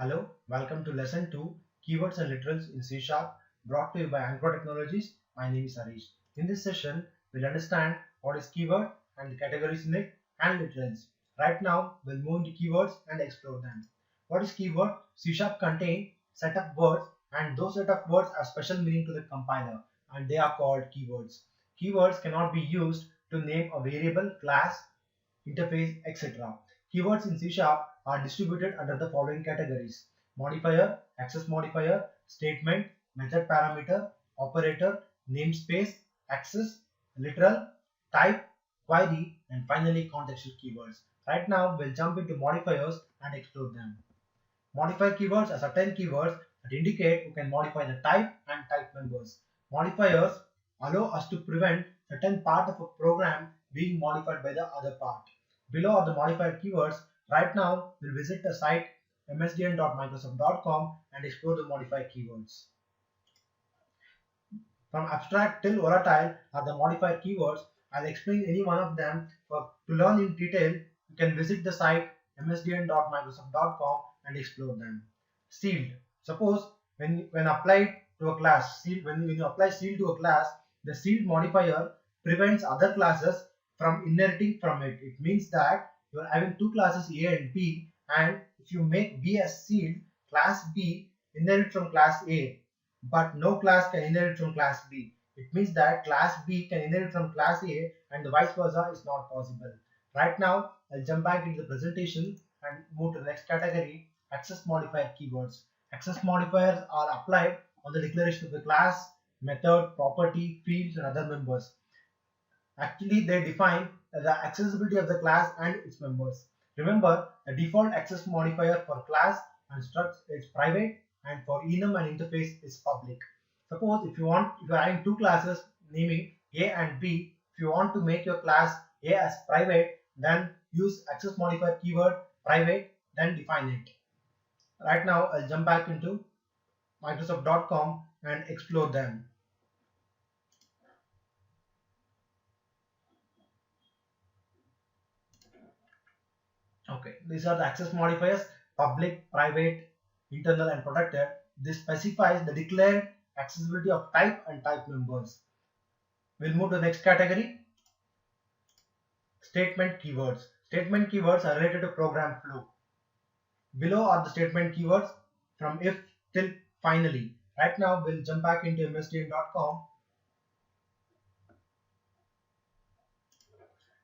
Hello, welcome to lesson 2 Keywords and Literals in C Sharp, brought to you by Anchor Technologies. My name is Harish. In this session, we'll understand what is keyword and the categories in it and literals. Right now, we'll move into keywords and explore them. What is keyword? C Sharp contains set of words, and those set of words have special meaning to the compiler, and they are called keywords. Keywords cannot be used to name a variable, class, interface, etc. Keywords in C Sharp are distributed under the following categories: modifier, access modifier, statement, method parameter, operator, namespace, access, literal, type, query, and finally contextual keywords. Right now, we'll jump into modifiers and explore them. Modifier keywords are certain keywords that indicate who can modify the type and type members. Modifiers allow us to prevent certain part of a program being modified by the other part. Below are the modifier keywords. Right now, we'll visit the site msdn.microsoft.com and explore the modifier keywords. From abstract till volatile are the modifier keywords. I'll explain any one of them. To learn in detail, you can visit the site msdn.microsoft.com and explore them. Sealed. Suppose when applied to a class, when you apply seal to a class, the sealed modifier prevents other classes from inheriting from it. It means that you are having two classes A and B, and if you make B as sealed, class B inherit from class A, but no class can inherit from class B. It means that class B can inherit from class A and the vice versa is not possible. Right now, I'll jump back into the presentation and move to the next category, access modifier keywords. Access modifiers are applied on the declaration of the class, method, property, fields, and other members. Actually, they define the accessibility of the class and its members. Remember, the default access modifier for class and struct is private, and for enum and interface is public. Suppose if you are having two classes naming A and B, if you want to make your class A as private, then use access modifier keyword private, then define it. Right now, I'll jump back into Microsoft.com and explore them. Okay, these are the access modifiers: public, private, internal, and protected. This specifies the declared accessibility of type and type members. We'll move to the next category, statement keywords. Statement keywords are related to program flow. Below are the statement keywords from if till finally. Right now, we'll jump back into msdn.com.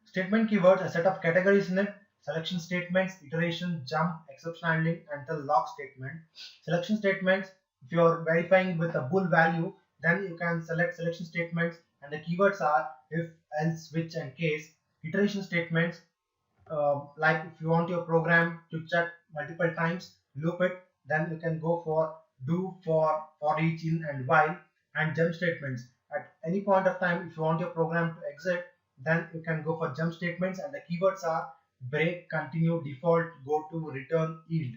Statement keywords are a set of categories in it: selection statements, iteration, jump, exception handling, and the lock statement. Selection statements, if you are verifying with a bool value, then you can select selection statements, and the keywords are if, else, which, and case. Iteration statements, like if you want your program to check multiple times, loop it, then you can go for do, for each, in, and while. And jump statements, at any point of time, if you want your program to exit, then you can go for jump statements, and the keywords are break, continue, default, go to, return, yield.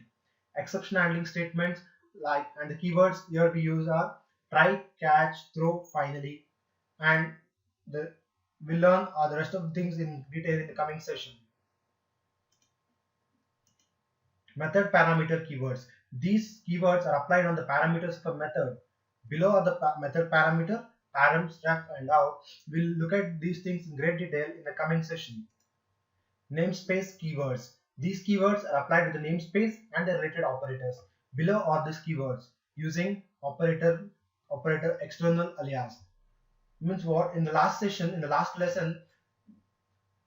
Exception handling statements, and the keywords here we use are try, catch, throw, finally, and we'll learn the rest of the things in detail in the coming session. Method parameter keywords. These keywords are applied on the parameters of a method. Below are the method parameter, param, struct, and out. We'll look at these things in great detail in the coming session. Namespace keywords. These keywords are applied to the namespace and the related operators. Below are these keywords using operator external alias. Means what? In the last lesson,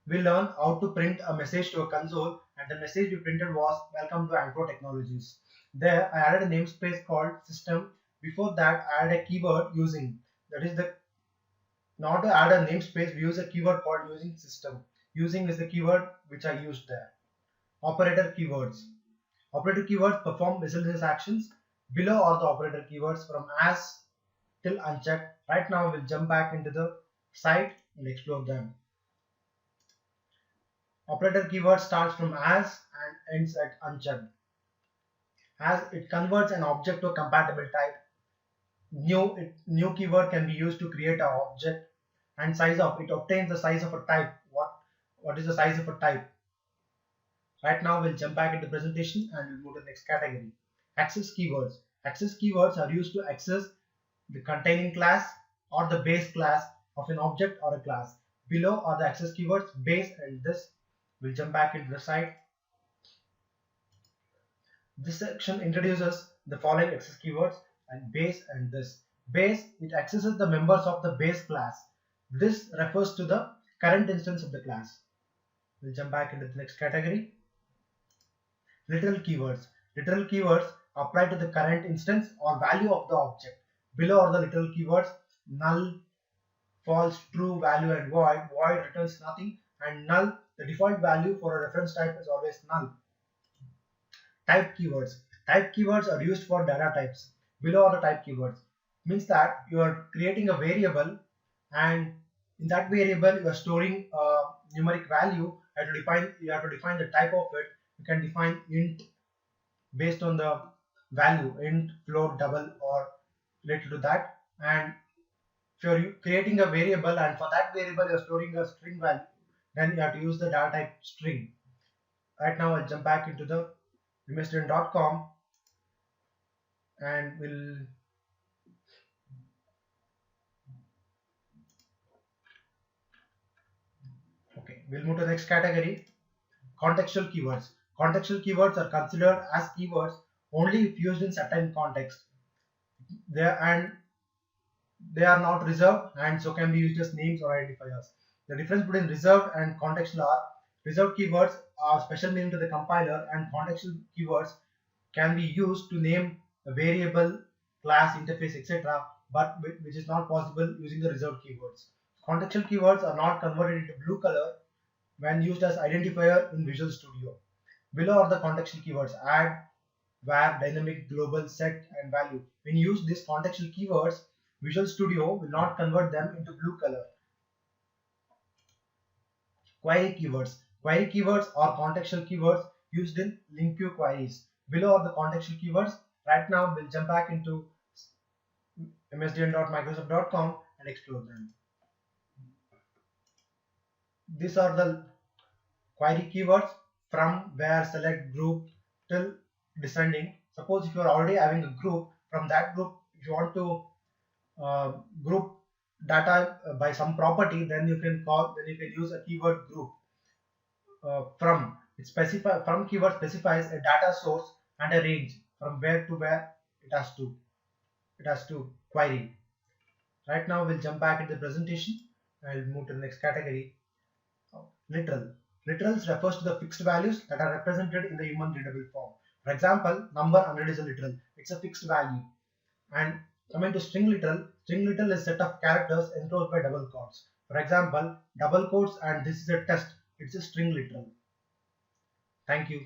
we learned how to print a message to a console, and the message we printed was welcome to Anchor Technologies. There I added a namespace called system. Before that, I added a keyword using, that is the, not to add a namespace, we use a keyword called using system. Using is the keyword which I used there. Operator keywords. Operator keywords perform miscellaneous actions. Below are the operator keywords from as till unchecked. Right now we'll jump back into the site and explore them. Operator keyword starts from as and ends at unchecked. As it converts an object to a compatible type. New keyword can be used to create an object. And size of, it obtains the size of a type. What is the size of a type? Right now we'll jump back into the presentation and we'll move to the next category. Access keywords. Access keywords are used to access the containing class or the base class of an object or a class. Below are the access keywords base and this. We'll jump back into the site. This section introduces the following access keywords and base and this. Base, it accesses the members of the base class. This refers to the current instance of the class. We'll jump back into the next category. Literal keywords. Literal keywords apply to the current instance or value of the object. Below are the literal keywords null, false, true, value and void. Void returns nothing and null, the default value for a reference type is always null. Type keywords. Type keywords are used for data types. Below are the type keywords. Means that you are creating a variable and in that variable you are storing a numeric value. You have to define the type of it. You can define int based on the value, int, float, double or related to that. And if you're creating a variable and for that variable you're storing a string value, then you have to use the data type string. Right now I'll jump back into the msdn.com and we'll move to the next category. Contextual keywords. Contextual keywords are considered as keywords only if used in certain context. They are not reserved and so can be used as names or identifiers. The difference between reserved and contextual are reserved keywords are special meaning to the compiler and contextual keywords can be used to name a variable, class, interface, etc. but which is not possible using the reserved keywords. Contextual keywords are not converted into blue color when used as identifier in Visual Studio. Below are the contextual keywords add, var, dynamic, global, set and value. When you use these contextual keywords, Visual Studio will not convert them into blue color. Query keywords. Query keywords are contextual keywords used in LINQ queries. Below are the contextual keywords. Right now we'll jump back into msdn.microsoft.com and explore them. These are the query keywords from, where, select, group till descending. Suppose if you are already having a group, from that group if you want to group data by some property, then you can use a keyword group. From keyword specifies a data source and a range from where to where it has to query. Right now we'll jump back into the presentation and move to the next category. Literal. Literals refers to the fixed values that are represented in the human readable form. For example, number 100 is a literal. It's a fixed value. And coming to string literal is a set of characters enclosed by double quotes. For example, double quotes and this is a test. It's a string literal. Thank you.